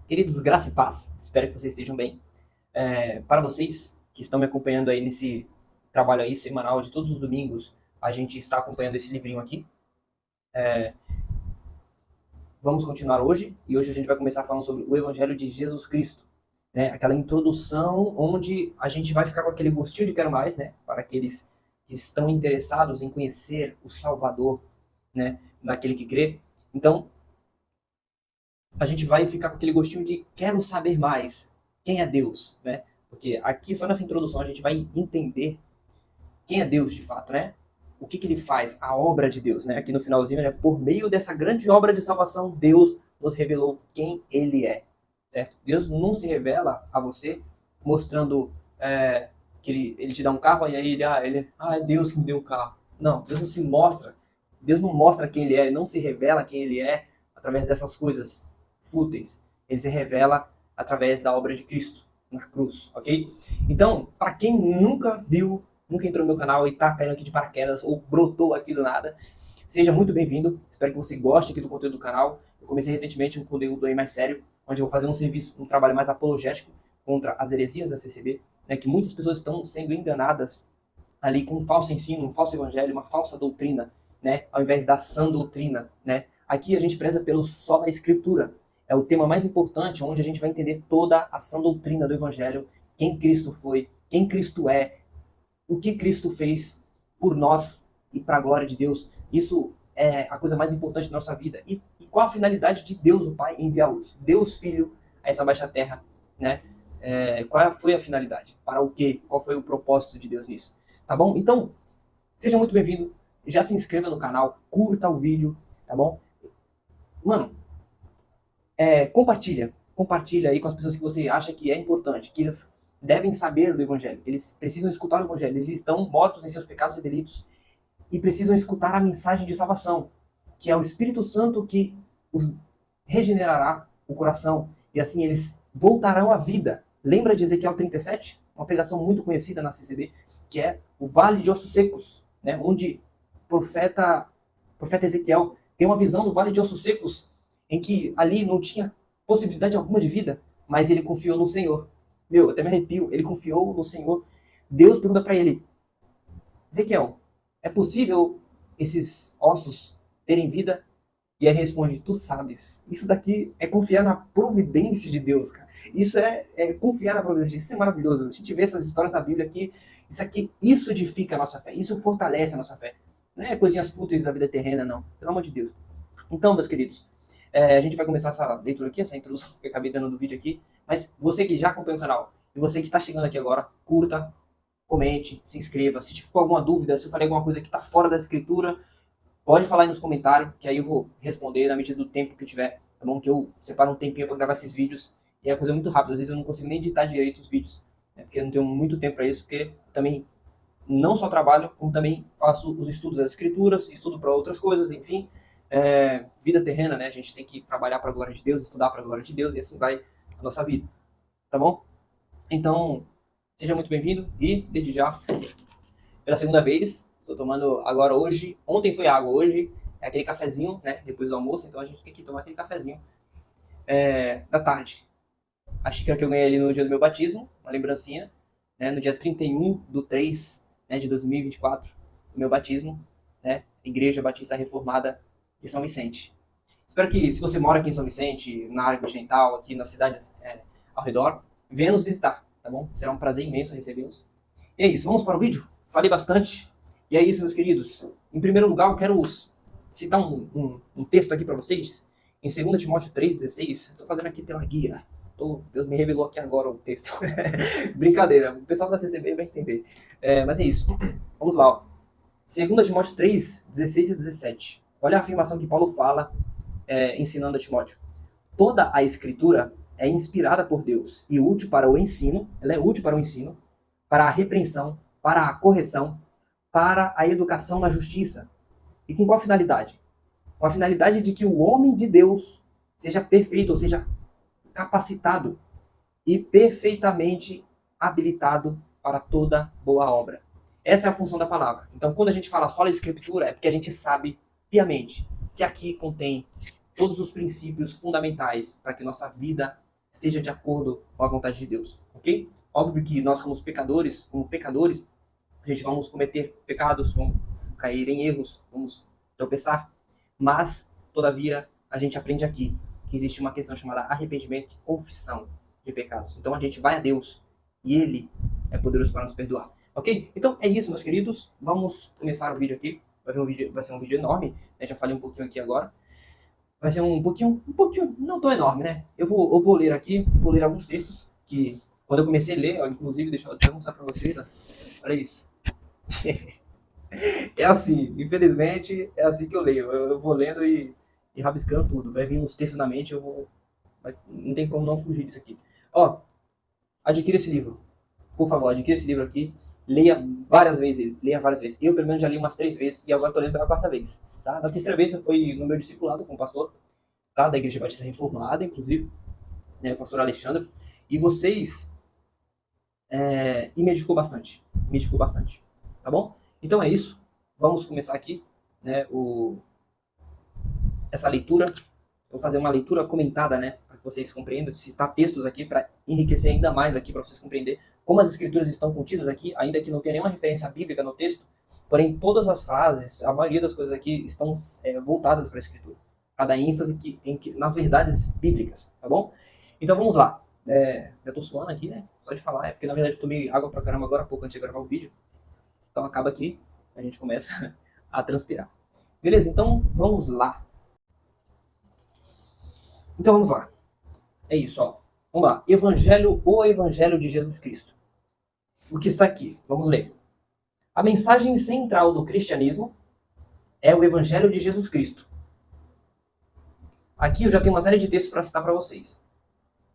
Queridos, graça e paz, espero que vocês estejam bem. Para vocês que estão me acompanhando aí nesse trabalho aí semanal de todos os domingos, a gente está acompanhando esse livrinho aqui. Vamos continuar hoje, e hoje a gente vai começar falando sobre o Evangelho de Jesus Cristo. Né? Aquela introdução onde a gente vai ficar com aquele gostinho de quero mais, né? Para aqueles que estão interessados em conhecer o Salvador, né? Daquele que crê. Então, a gente vai ficar com aquele gostinho de quero saber mais. Quem é Deus, né? Porque aqui, só nessa introdução, a gente vai entender quem é Deus de fato, né? O que ele faz, a obra de Deus, né? Aqui no finalzinho, né? Por meio dessa grande obra de salvação, Deus nos revelou quem ele é, certo? Deus não se revela a você mostrando que ele te dá um carro e aí é Deus que me deu o carro. Não, Deus não se mostra, Deus não mostra quem ele é, ele não se revela quem ele é através dessas coisas fúteis. Ele se revela através da obra de Cristo na cruz, ok? Então, para quem nunca entrou no meu canal e tá caindo aqui de paraquedas ou brotou aqui do nada, seja muito bem-vindo. Espero que você goste aqui do conteúdo do canal. Eu comecei recentemente um conteúdo aí mais sério, onde eu vou fazer um trabalho mais apologético contra as heresias da CCB, né, que muitas pessoas estão sendo enganadas ali com um falso ensino, um falso evangelho, uma falsa doutrina, né, ao invés da sã doutrina, né. Aqui a gente preza pelo só da escritura. É o tema mais importante, onde a gente vai entender toda a sã doutrina do evangelho, quem Cristo foi, quem Cristo é, o que Cristo fez por nós e para a glória de Deus. Isso é a coisa mais importante da nossa vida. E qual a finalidade de Deus, o Pai, em enviar Deus Filho a essa baixa terra, né? Qual foi a finalidade? Para o quê? Qual foi o propósito de Deus nisso? Tá bom? Então, seja muito bem-vindo. Já se inscreva no canal, curta o vídeo, tá bom? Mano, compartilha aí com as pessoas que você acha que é importante, que eles devem saber do Evangelho, eles precisam escutar o Evangelho, eles estão mortos em seus pecados e delitos e precisam escutar a mensagem de salvação, que é o Espírito Santo que os regenerará o coração e assim eles voltarão à vida. Lembra de Ezequiel 37? Uma pregação muito conhecida na CCB, que é o Vale de Ossos Secos, né? Onde o profeta Ezequiel tem uma visão do Vale de Ossos Secos, em que ali não tinha possibilidade alguma de vida, mas ele confiou no Senhor. Meu, até me arrepio. Ele confiou no Senhor. Deus pergunta para ele: Ezequiel, é possível esses ossos terem vida? E aí ele responde: tu sabes. Isso daqui é confiar na providência de Deus, cara. Isso é confiar na providência de Deus. Isso é maravilhoso. A gente vê essas histórias na Bíblia aqui. Isso edifica a nossa fé. Isso fortalece a nossa fé. Não é coisinhas fúteis da vida terrena, não. Pelo amor de Deus. Então, meus queridos, a gente vai começar essa leitura aqui, essa introdução que eu acabei dando do vídeo aqui. Mas você que já acompanha o canal e você que está chegando aqui agora, curta, comente, se inscreva. Se ficou alguma dúvida, se eu falei alguma coisa que está fora da escritura, pode falar aí nos comentários, que aí eu vou responder na medida do tempo que eu tiver, tá bom? Que eu separo um tempinho para gravar esses vídeos e é coisa muito rápida. Às vezes eu não consigo nem editar direito os vídeos, né? Porque eu não tenho muito tempo para isso, porque eu também não só trabalho, como também faço os estudos das escrituras, estudo para outras coisas, enfim. Vida terrena, né? A gente tem que trabalhar para a glória de Deus, estudar para a glória de Deus e assim vai a nossa vida, tá bom? Então, seja muito bem-vindo e, desde já, pela segunda vez, estou tomando agora hoje, ontem foi água, hoje é aquele cafezinho, né, depois do almoço, então a gente tem que tomar aquele cafezinho da tarde. A xícara que eu ganhei ali no dia do meu batismo, uma lembrancinha, né, no dia 31/3, né, de 2024, do meu batismo, né, Igreja Batista Reformada de São Vicente. Espero que, se você mora aqui em São Vicente, na área continental, aqui nas cidades ao redor, venha nos visitar, tá bom? Será um prazer imenso recebê-los. E é isso, vamos para o vídeo? Falei bastante. E é isso, meus queridos. Em primeiro lugar, eu quero citar um texto aqui para vocês. Em 2 Timóteo 3,16. Estou fazendo aqui pela guia. Deus me revelou aqui agora o texto. Brincadeira, o pessoal da CCB vai entender. Mas é isso. Vamos lá. Ó. 2 Timóteo 3:16 e 17. Olha a afirmação que Paulo fala ensinando a Timóteo. Toda a escritura é inspirada por Deus e útil para o ensino. Ela é útil para o ensino, para a repreensão, para a correção, para a educação na justiça. E com qual finalidade? Com a finalidade de que o homem de Deus seja perfeito, ou seja, capacitado e perfeitamente habilitado para toda boa obra. Essa é a função da palavra. Então, quando a gente fala só da escritura, é porque a gente sabe piamente que aqui contém todos os princípios fundamentais para que nossa vida esteja de acordo com a vontade de Deus, ok? Óbvio que nós, como pecadores, a gente vamos cometer pecados, vamos cair em erros, vamos tropeçar, mas, todavia, a gente aprende aqui que existe uma questão chamada arrependimento e confissão de pecados. Então a gente vai a Deus e Ele é poderoso para nos perdoar. Ok? Então é isso, meus queridos. Vamos começar o vídeo aqui. Vai ser um vídeo enorme. Eu já falei um pouquinho aqui agora. Vai ser um pouquinho, não tão enorme, né? Eu vou ler aqui, vou ler alguns textos que, quando eu comecei a ler, ó, inclusive, deixa eu até mostrar para vocês, ó. Olha isso. É assim, infelizmente, é assim que eu leio. Eu vou lendo e rabiscando tudo. Vai vir uns textos na mente, não tem como não fugir disso aqui. Ó, adquira esse livro. Por favor, adquira esse livro aqui. Leia várias vezes. Leia várias vezes. Eu, pelo menos, já li umas 3 vezes e agora estou lendo pela 4ª vez. Tá? Na 3ª vez eu fui no meu discipulado com o pastor, tá? Da Igreja Batista Reformada, inclusive, né? O pastor Alexandre. E vocês... e me edificou bastante. Me edificou bastante. Tá bom? Então é isso. Vamos começar aqui, né? Essa leitura. Eu vou fazer uma leitura comentada, né? Para que vocês compreendam. Citar textos aqui para enriquecer ainda mais aqui, para vocês compreenderem como as escrituras estão contidas aqui, ainda que não tenha nenhuma referência bíblica no texto. Porém, todas as frases, a maioria das coisas aqui estão voltadas para a escritura. Para dar ênfase nas verdades bíblicas, tá bom? Então vamos lá. Já tô suando aqui, né? Só de falar, porque na verdade eu tomei água pra caramba agora há pouco antes de gravar o vídeo. Então acaba aqui, a gente começa a transpirar. Beleza, então vamos lá. Então vamos lá. É isso, ó. Vamos lá. O Evangelho de Jesus Cristo. O que está aqui? Vamos ler. A mensagem central do cristianismo é o Evangelho de Jesus Cristo. Aqui eu já tenho uma série de textos para citar para vocês.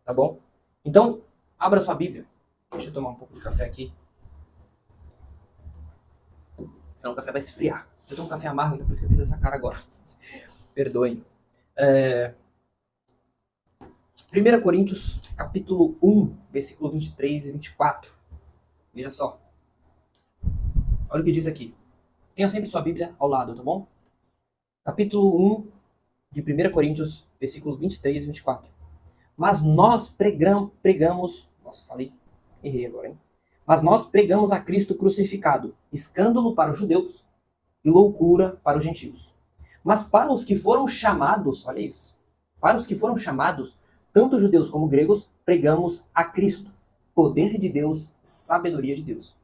Tá bom? Então, abra sua Bíblia. Deixa eu tomar um pouco de café aqui. Senão o café vai esfriar. Eu tomo um café amargo, então por isso que eu fiz essa cara agora. Perdoem. 1 Coríntios, capítulo 1, versículo 23 e 24. Veja só. Olha o que diz aqui. Tenha sempre sua Bíblia ao lado, tá bom? Capítulo 1 de 1 Coríntios, versículo 23 e 24. Mas nós pregamos... Nossa, errei agora, hein? Mas nós pregamos a Cristo crucificado, escândalo para os judeus e loucura para os gentios. Mas para os que foram chamados, olha isso, para os que foram chamados, tanto judeus como gregos, pregamos a Cristo, poder de Deus, sabedoria de Deus.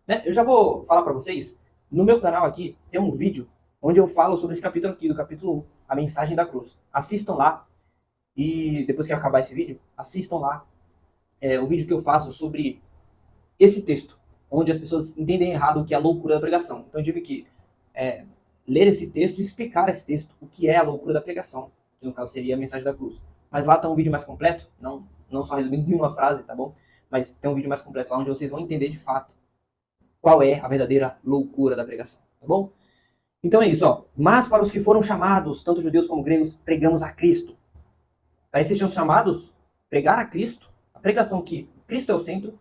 Né? Eu já vou falar para vocês, no meu canal aqui tem um vídeo onde eu falo sobre esse capítulo aqui, do capítulo 1, a mensagem da cruz. Assistam lá, e depois que acabar esse vídeo, assistam lá o vídeo que eu faço sobre esse texto, onde as pessoas entendem errado o que é a loucura da pregação. Então eu digo que ler esse texto e explicar esse texto, o que é a loucura da pregação, que no caso seria a mensagem da cruz. Mas lá está um vídeo mais completo, não só resumindo em uma frase, tá bom? Mas tem um vídeo mais completo lá onde vocês vão entender de fato qual é a verdadeira loucura da pregação, tá bom? Então é isso, ó. Mas para os que foram chamados, tanto judeus como gregos, pregamos a Cristo. Para esses são chamados, pregar a Cristo, a pregação que Cristo é o centro,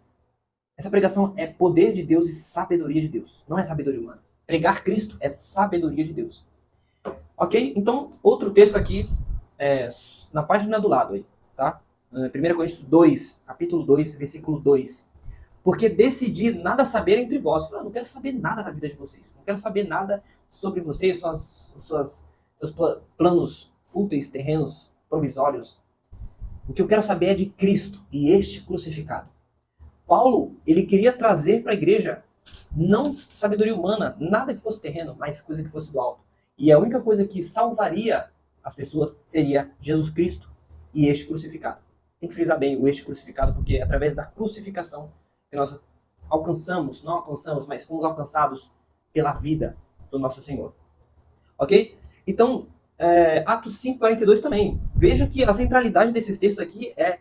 essa pregação é poder de Deus e sabedoria de Deus. Não é sabedoria humana. Pregar Cristo é sabedoria de Deus. Ok? Então, outro texto aqui, na página do lado aí, tá? 1 Coríntios 2, capítulo 2, versículo 2. Porque decidi nada saber entre vós. Eu não quero saber nada da vida de vocês. Não quero saber nada sobre vocês, seus planos fúteis, terrenos, provisórios. O que eu quero saber é de Cristo e este crucificado. Paulo, ele queria trazer para a igreja não sabedoria humana, nada que fosse terreno, mas coisa que fosse do alto. E a única coisa que salvaria as pessoas seria Jesus Cristo e este crucificado. Tem que frisar bem o este crucificado, porque é através da crucificação que nós não alcançamos, mas fomos alcançados pela vida do nosso Senhor. Ok? Então, Atos 5:42 também. Veja que a centralidade desses textos aqui é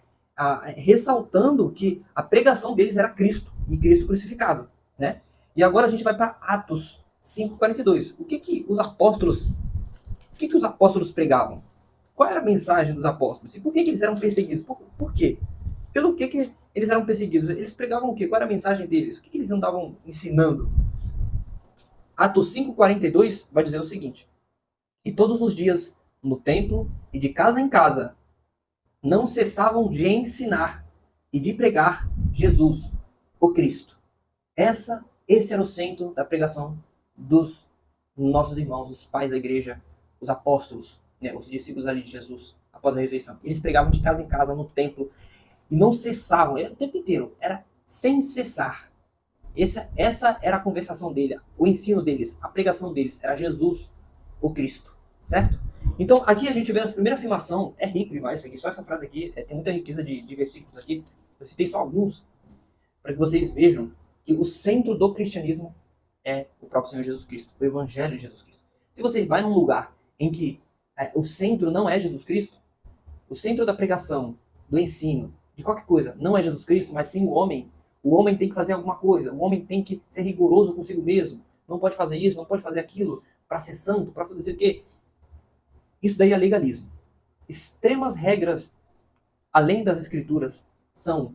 ressaltando que a pregação deles era Cristo e Cristo crucificado, né? E agora a gente vai para Atos 5:42. O que os apóstolos pregavam? Qual era a mensagem dos apóstolos? E por que eles eram perseguidos? Por quê? Pelo que eles eram perseguidos? Eles pregavam o quê? Qual era a mensagem deles? O que eles andavam ensinando? Atos 5:42 vai dizer o seguinte: e todos os dias, no templo e de casa em casa, não cessavam de ensinar e de pregar Jesus, o Cristo. Esse era o centro da pregação dos nossos irmãos, os pais da igreja, os apóstolos, né, os discípulos ali de Jesus, após a ressurreição. Eles pregavam de casa em casa, no templo, e não cessavam, era o tempo inteiro, era sem cessar. Essa era a conversação dele, o ensino deles, a pregação deles, era Jesus, o Cristo, certo? Então, aqui a gente vê essa primeira afirmação, é rico demais isso aqui, só essa frase aqui, tem muita riqueza de versículos aqui, eu citei só alguns, para que vocês vejam que o centro do cristianismo é o próprio Senhor Jesus Cristo, o Evangelho de Jesus Cristo. Se você vai num lugar em que o centro não é Jesus Cristo, o centro da pregação, do ensino, de qualquer coisa, não é Jesus Cristo, mas sim o homem tem que fazer alguma coisa, o homem tem que ser rigoroso consigo mesmo, não pode fazer isso, não pode fazer aquilo, para ser santo, para fazer o quê? Isso daí é legalismo. Extremas regras, além das escrituras, são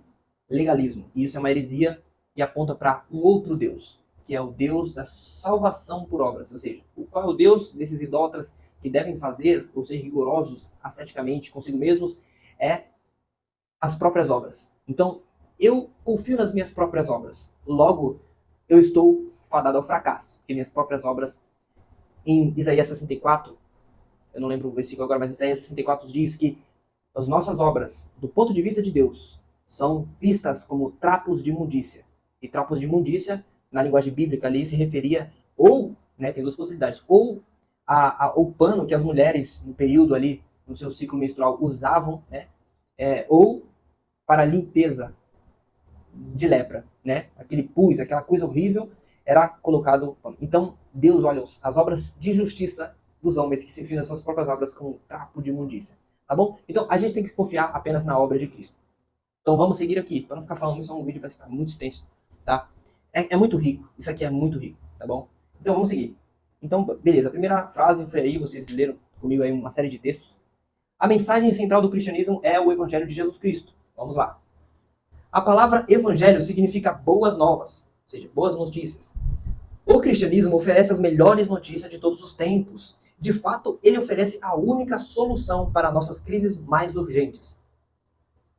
legalismo. E isso é uma heresia e aponta para um outro Deus, que é o Deus da salvação por obras. Ou seja, qual é o Deus desses idólatras que devem fazer ou ser rigorosos asceticamente consigo mesmos? É as próprias obras. Então, eu confio nas minhas próprias obras. Logo, eu estou fadado ao fracasso. Porque minhas próprias obras, em Isaías 64, eu não lembro o versículo agora, mas Isaías 64 diz que as nossas obras, do ponto de vista de Deus, são vistas como trapos de imundícia. E trapos de imundícia, na linguagem bíblica ali, se referia ou, né, tem duas possibilidades, ou o pano que as mulheres, no período ali, no seu ciclo menstrual, usavam, né, ou para limpeza de lepra, né, aquele pus, aquela coisa horrível, era colocado pano. Então, Deus olha as obras de justiça dos homens que se fiam nas suas próprias obras como trapo de imundícia. Tá bom? Então, a gente tem que confiar apenas na obra de Cristo. Então, vamos seguir aqui. Para não ficar falando isso, um vídeo vai ficar muito extenso, tá? É muito rico. Isso aqui é muito rico, tá bom? Então, vamos seguir. Então, beleza. A primeira frase foi aí, vocês leram comigo aí uma série de textos. A mensagem central do cristianismo é o Evangelho de Jesus Cristo. Vamos lá. A palavra Evangelho significa boas novas, ou seja, boas notícias. O cristianismo oferece as melhores notícias de todos os tempos. De fato, ele oferece a única solução para nossas crises mais urgentes.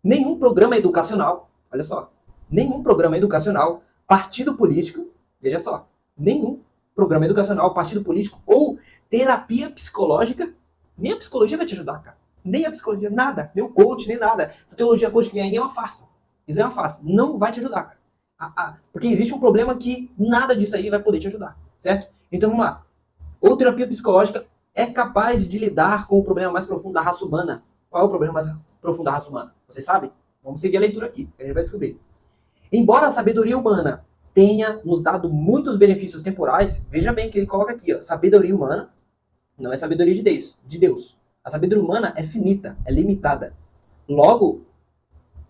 Nenhum programa educacional, olha só, nenhum programa educacional, partido político, veja só, nenhum programa educacional, partido político ou terapia psicológica, nem a psicologia vai te ajudar, cara. Nem a psicologia, nada, nem o coach, nem nada. Essa teologia coach que vem aí é uma farsa. Isso é uma farsa. Não vai te ajudar, cara. Porque existe um problema que nada disso aí vai poder te ajudar, certo? Então vamos lá. Ou terapia psicológica é capaz de lidar com o problema mais profundo da raça humana. Qual é o problema mais profundo da raça humana? Você sabe? Vamos seguir a leitura aqui, que a gente vai descobrir. Embora a sabedoria humana tenha nos dado muitos benefícios temporais, veja bem que ele coloca aqui, ó, sabedoria humana não é sabedoria de Deus. A sabedoria humana é finita, é limitada. Logo,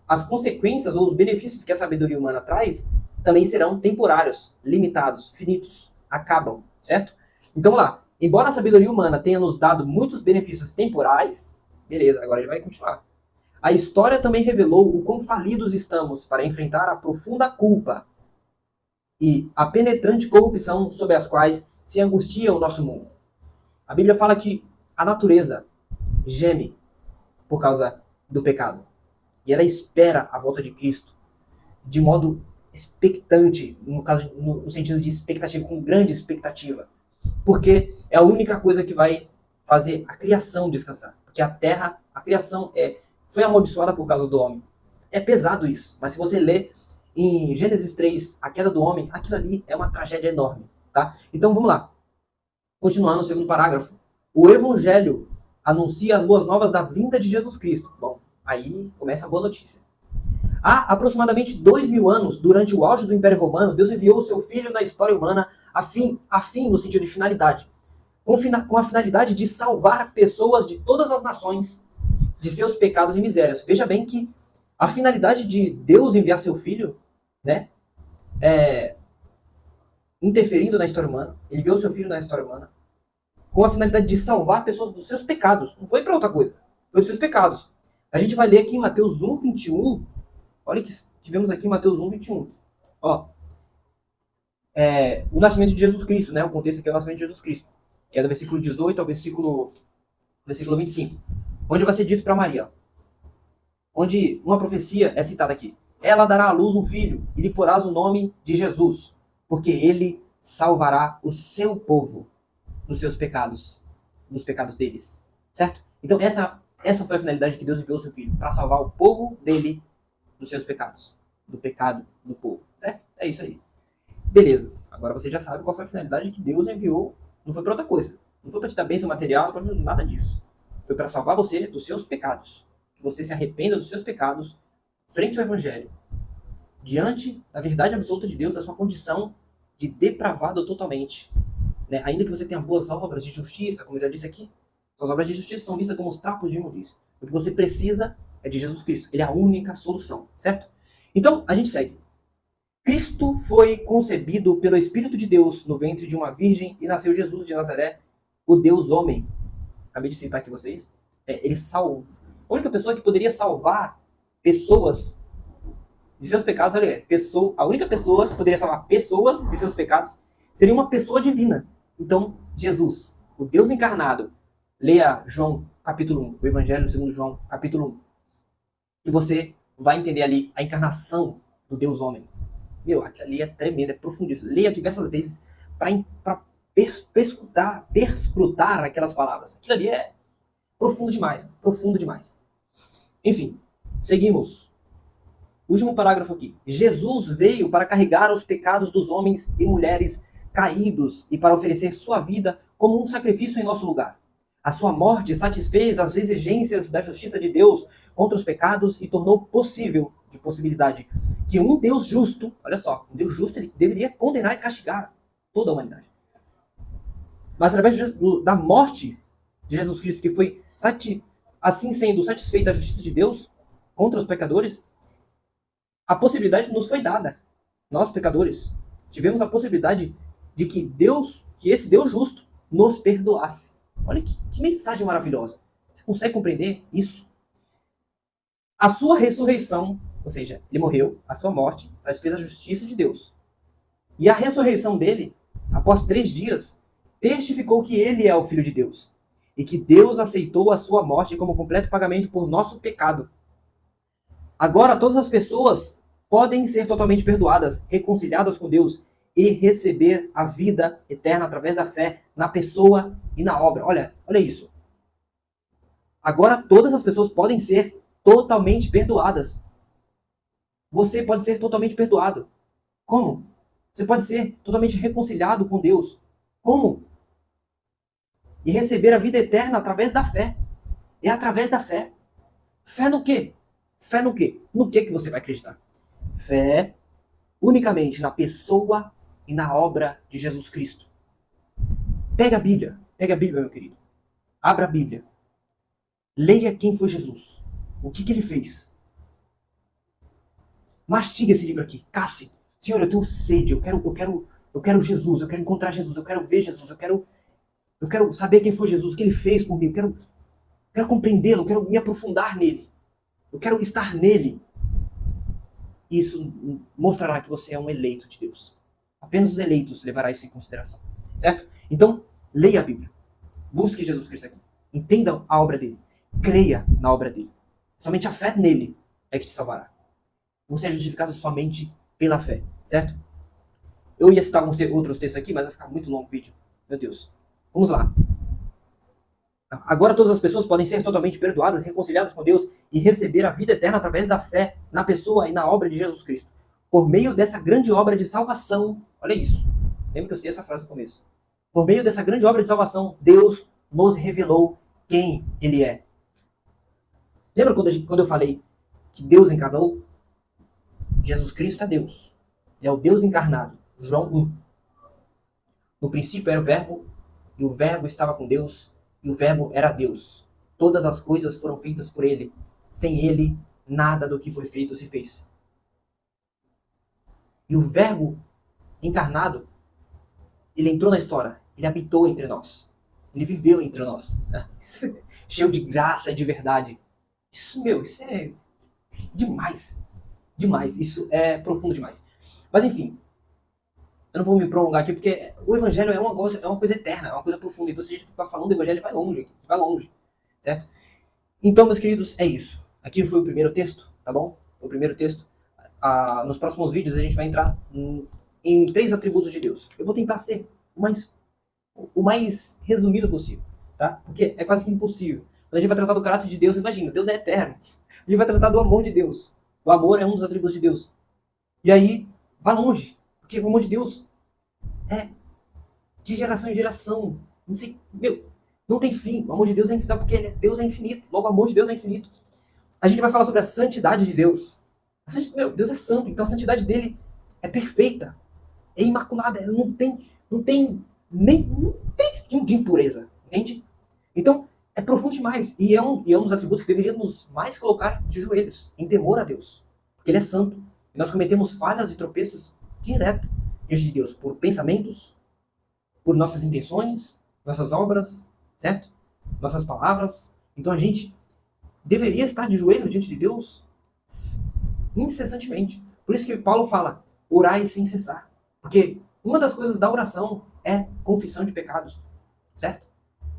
as consequências ou os benefícios que a sabedoria humana traz também serão temporários, limitados, finitos, acabam, certo? Então lá, embora a sabedoria humana tenha nos dado muitos benefícios temporais, beleza, agora ele vai continuar. A história também revelou o quão falidos estamos para enfrentar a profunda culpa e a penetrante corrupção sob as quais se angustia o nosso mundo. A Bíblia fala que a natureza geme por causa do pecado. E ela espera a volta de Cristo de modo expectante, no sentido de expectativa, com grande expectativa. Porque é a única coisa que vai fazer a criação descansar. Porque a terra, a criação foi amaldiçoada por causa do homem. É pesado isso, mas se você ler em Gênesis 3, a queda do homem, aquilo ali é uma tragédia enorme. Tá? Então vamos lá. Continuando no segundo parágrafo. O Evangelho anuncia as boas novas da vinda de Jesus Cristo. Bom, aí começa a boa notícia. Há aproximadamente 2000 anos, durante o auge do Império Romano, Deus enviou o seu Filho na história humana a fim no sentido de finalidade, com a finalidade de salvar pessoas de todas as nações de seus pecados e misérias. Veja bem que a finalidade de Deus enviar seu Filho, né, interferindo na história humana, ele enviou seu Filho na história humana, com a finalidade de salvar pessoas dos seus pecados. Não foi para outra coisa, foi dos seus pecados. A gente vai ler aqui em Mateus 1, 21. Olha o que tivemos aqui em Mateus 1, 21. Ó, o nascimento de Jesus Cristo, né? O contexto aqui é o nascimento de Jesus Cristo, que é do versículo 18 ao versículo 25. Onde vai ser dito para Maria, ó, onde uma profecia é citada aqui. Ela dará à luz um filho, e lhe porás o nome de Jesus, porque ele salvará o seu povo dos seus pecados, dos pecados deles. Certo? Então essa foi a finalidade que Deus enviou o seu filho, para salvar o povo dele dos seus pecados, do pecado do povo. Certo? É isso aí. Beleza. Agora você já sabe qual foi a finalidade que Deus enviou. Não foi para outra coisa. Não foi para te dar bênção material, não foi nada disso. Foi para salvar você dos seus pecados. Que você se arrependa dos seus pecados frente ao Evangelho. Diante da verdade absoluta de Deus, da sua condição de depravado totalmente. Né? Ainda que você tenha boas obras de justiça, como eu já disse aqui, suas obras de justiça são vistas como os trapos de imundícia. O que você precisa é de Jesus Cristo. Ele é a única solução, certo? Então, a gente segue. Cristo foi concebido pelo Espírito de Deus no ventre de uma virgem e nasceu Jesus de Nazaré, o Deus homem. Acabei de citar aqui vocês. Ele salva. A única pessoa que poderia salvar pessoas de seus pecados, olha, a única pessoa que poderia salvar pessoas de seus pecados seria uma pessoa divina. Então, Jesus, o Deus encarnado. Leia João capítulo 1, o Evangelho segundo João capítulo 1. E você vai entender ali a encarnação do Deus homem. Meu, aquilo ali é tremendo, é profundíssimo. Leia diversas vezes para perscrutar aquelas palavras. Aquilo ali é profundo demais, profundo demais. Enfim, seguimos. Último parágrafo aqui. Jesus veio para carregar os pecados dos homens e mulheres caídos e para oferecer sua vida como um sacrifício em nosso lugar. A sua morte satisfez as exigências da justiça de Deus contra os pecados e tornou possível, de possibilidade, que um Deus justo, olha só, um Deus justo, ele deveria condenar e castigar toda a humanidade. Mas através da morte de Jesus Cristo, que foi, assim sendo satisfeita a justiça de Deus contra os pecadores, a possibilidade nos foi dada. Nós, pecadores, tivemos a possibilidade de que esse Deus justo nos perdoasse. Olha que mensagem maravilhosa. Você consegue compreender isso? A sua ressurreição, ou seja, ele morreu, a sua morte, satisfez a justiça de Deus. E a ressurreição dele, após 3 dias, testificou que ele é o Filho de Deus. E que Deus aceitou a sua morte como completo pagamento por nosso pecado. Agora todas as pessoas podem ser totalmente perdoadas, reconciliadas com Deus e receber a vida eterna através da fé na pessoa e na obra. Olha isso. Agora todas as pessoas podem ser totalmente perdoadas. Você pode ser totalmente perdoado. Como? Você pode ser totalmente reconciliado com Deus. Como? E receber a vida eterna através da fé. É através da fé. Fé no quê? Fé no quê? No que você vai acreditar? Fé unicamente na pessoa e na obra de Jesus Cristo. Pega a Bíblia, meu querido. Abra a Bíblia. Leia quem foi Jesus. O que ele fez. Mastiga esse livro aqui. Casse. Senhor, eu tenho sede. Eu quero Jesus. Eu quero encontrar Jesus. Eu quero ver Jesus. Eu quero saber quem foi Jesus. O que ele fez por mim. Eu quero compreendê-lo. Eu quero me aprofundar nele. Eu quero estar nele. Isso mostrará que você é um eleito de Deus. Apenas os eleitos levará isso em consideração. Certo? Então, leia a Bíblia. Busque Jesus Cristo aqui. Entenda a obra dele. Creia na obra dele. Somente a fé nele é que te salvará. Você é justificado somente pela fé. Certo? Eu ia citar alguns outros textos aqui, mas vai ficar muito longo o vídeo. Meu Deus. Vamos lá. Agora todas as pessoas podem ser totalmente perdoadas, reconciliadas com Deus e receber a vida eterna através da fé na pessoa e na obra de Jesus Cristo. Por meio dessa grande obra de salvação, olha isso. Lembra que eu citei essa frase no começo. Por meio dessa grande obra de salvação, Deus nos revelou quem Ele é. Lembra quando eu falei que Deus encarnou? Jesus Cristo é Deus. Ele é o Deus encarnado. João 1. No princípio era o Verbo, e o Verbo estava com Deus, e o Verbo era Deus. Todas as coisas foram feitas por Ele. Sem Ele, nada do que foi feito se fez. E o Verbo encarnado, ele entrou na história. Ele habitou entre nós. Ele viveu entre nós. Cheio de graça e de verdade. Isso é demais. Demais. Isso é profundo demais. Mas enfim, eu não vou me prolongar aqui, porque o Evangelho é uma coisa eterna, é uma coisa profunda. Então, se a gente ficar falando do Evangelho, vai longe. Certo? Então, meus queridos, é isso. Aqui foi o primeiro texto, tá bom? Foi o primeiro texto. Nos próximos vídeos a gente vai entrar em 3 atributos de Deus. Eu vou tentar ser o mais resumido possível, tá? Porque é quase que impossível. Quando a gente vai tratar do caráter de Deus, imagina, Deus é eterno. A gente vai tratar do amor de Deus. O amor é um dos atributos de Deus. E aí, vai longe. Porque o amor de Deus é de geração em geração. Não sei, não tem fim. O amor de Deus é infinito, porque Deus é infinito. Logo, o amor de Deus é infinito. A gente vai falar sobre a santidade de Deus. Deus é santo, então a santidade dele é perfeita, é imaculada, não tem risquinho de impureza, entende? Então, é profundo demais. E é um dos atributos que deveríamos mais colocar de joelhos, em temor a Deus. Porque ele é santo. E nós cometemos falhas e tropeços direto diante de Deus, por pensamentos, por nossas intenções, nossas obras, certo? Nossas palavras. Então a gente deveria estar de joelhos diante de Deus incessantemente. Por isso que Paulo fala, orai sem cessar. Porque uma das coisas da oração é confissão de pecados, certo?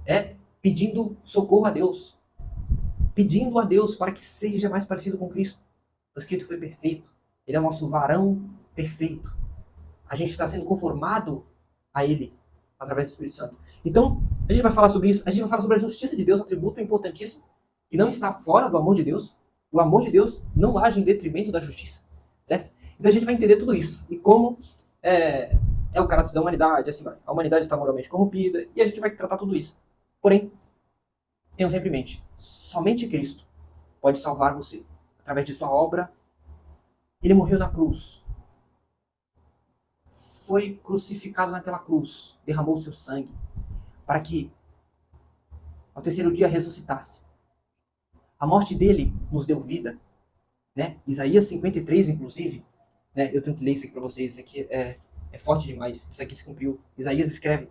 É pedindo socorro a Deus. Pedindo a Deus para que seja mais parecido com Cristo. O Espírito foi perfeito. Ele é o nosso varão perfeito. A gente está sendo conformado a Ele através do Espírito Santo. Então, a gente vai falar sobre isso. A gente vai falar sobre a justiça de Deus, atributo importantíssimo, que não está fora do amor de Deus. O amor de Deus não age em detrimento da justiça, certo? Então a gente vai entender tudo isso. E como é o caráter da humanidade, assim vai. A humanidade está moralmente corrompida, e a gente vai tratar tudo isso. Porém, tenham sempre em mente, somente Cristo pode salvar você. Através de sua obra, ele morreu na cruz. Foi crucificado naquela cruz, derramou o seu sangue, para que ao terceiro dia ressuscitasse. A morte dele nos deu vida, né? Isaías 53, inclusive, né? Eu tenho que ler isso aqui para vocês, isso aqui é forte demais, isso aqui se cumpriu. Isaías escreve,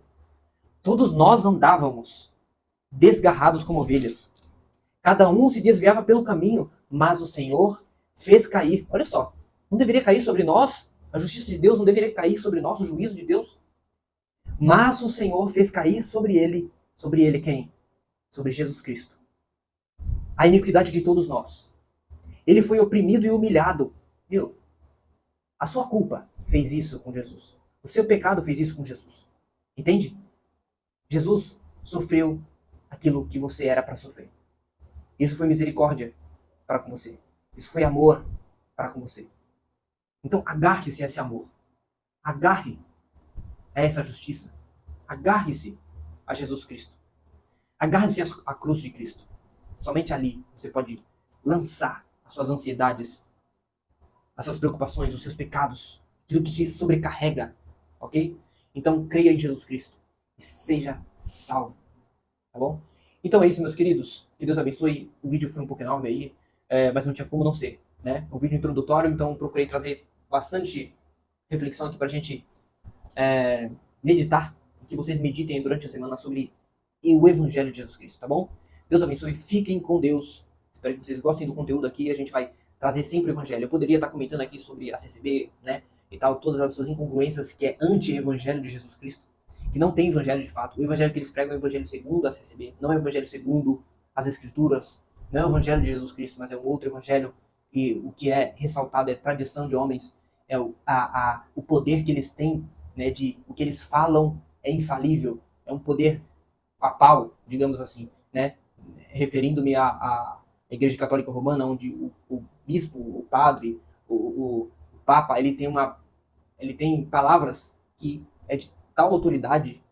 todos nós andávamos desgarrados como ovelhas, cada um se desviava pelo caminho, mas o Senhor fez cair, olha só, não deveria cair sobre nós, a justiça de Deus não deveria cair sobre nós, o juízo de Deus, mas o Senhor fez cair sobre ele quem? Sobre Jesus Cristo. A iniquidade de todos nós. Ele foi oprimido e humilhado. Viu? A sua culpa fez isso com Jesus. O seu pecado fez isso com Jesus. Entende? Jesus sofreu aquilo que você era para sofrer. Isso foi misericórdia para com você. Isso foi amor para com você. Então agarre-se a esse amor. Agarre a essa justiça. Agarre-se a Jesus Cristo. Agarre-se à cruz de Cristo. Somente ali você pode lançar as suas ansiedades, as suas preocupações, os seus pecados, aquilo que te sobrecarrega, ok? Então creia em Jesus Cristo e seja salvo, tá bom? Então é isso, meus queridos. Que Deus abençoe. O vídeo foi um pouco enorme aí, mas não tinha como não ser, né? Um vídeo introdutório, então procurei trazer bastante reflexão aqui pra gente meditar, e que vocês meditem durante a semana sobre o Evangelho de Jesus Cristo, tá bom? Deus abençoe, fiquem com Deus. Espero que vocês gostem do conteúdo aqui. A gente vai trazer sempre o Evangelho. Eu poderia estar comentando aqui sobre a CCB, né? E tal, todas as suas incongruências, que é anti-Evangelho de Jesus Cristo, que não tem Evangelho de fato. O Evangelho que eles pregam é o Evangelho segundo a CCB, não é o Evangelho segundo as Escrituras, não é o Evangelho de Jesus Cristo, mas é um outro Evangelho que o que é ressaltado é tradição de homens, é o poder que eles têm, né? De o que eles falam é infalível, é um poder papal, digamos assim, né? Referindo-me à Igreja Católica Romana, onde o bispo, o padre, o papa, ele tem palavras que é de tal autoridade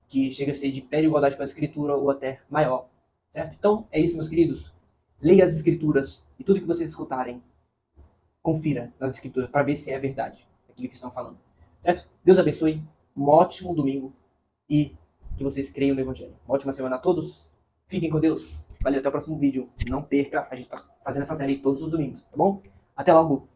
que chega a ser de pé de igualdade com a Escritura ou até maior, certo? Então, é isso, meus queridos. Leia as Escrituras e tudo que vocês escutarem, confira nas Escrituras para ver se é verdade aquilo que estão falando, certo? Deus abençoe, um ótimo domingo e que vocês creiam no Evangelho. Uma ótima semana a todos. Fiquem com Deus. Valeu, até o próximo vídeo. Não perca, a gente tá fazendo essa série todos os domingos, tá bom? Até logo.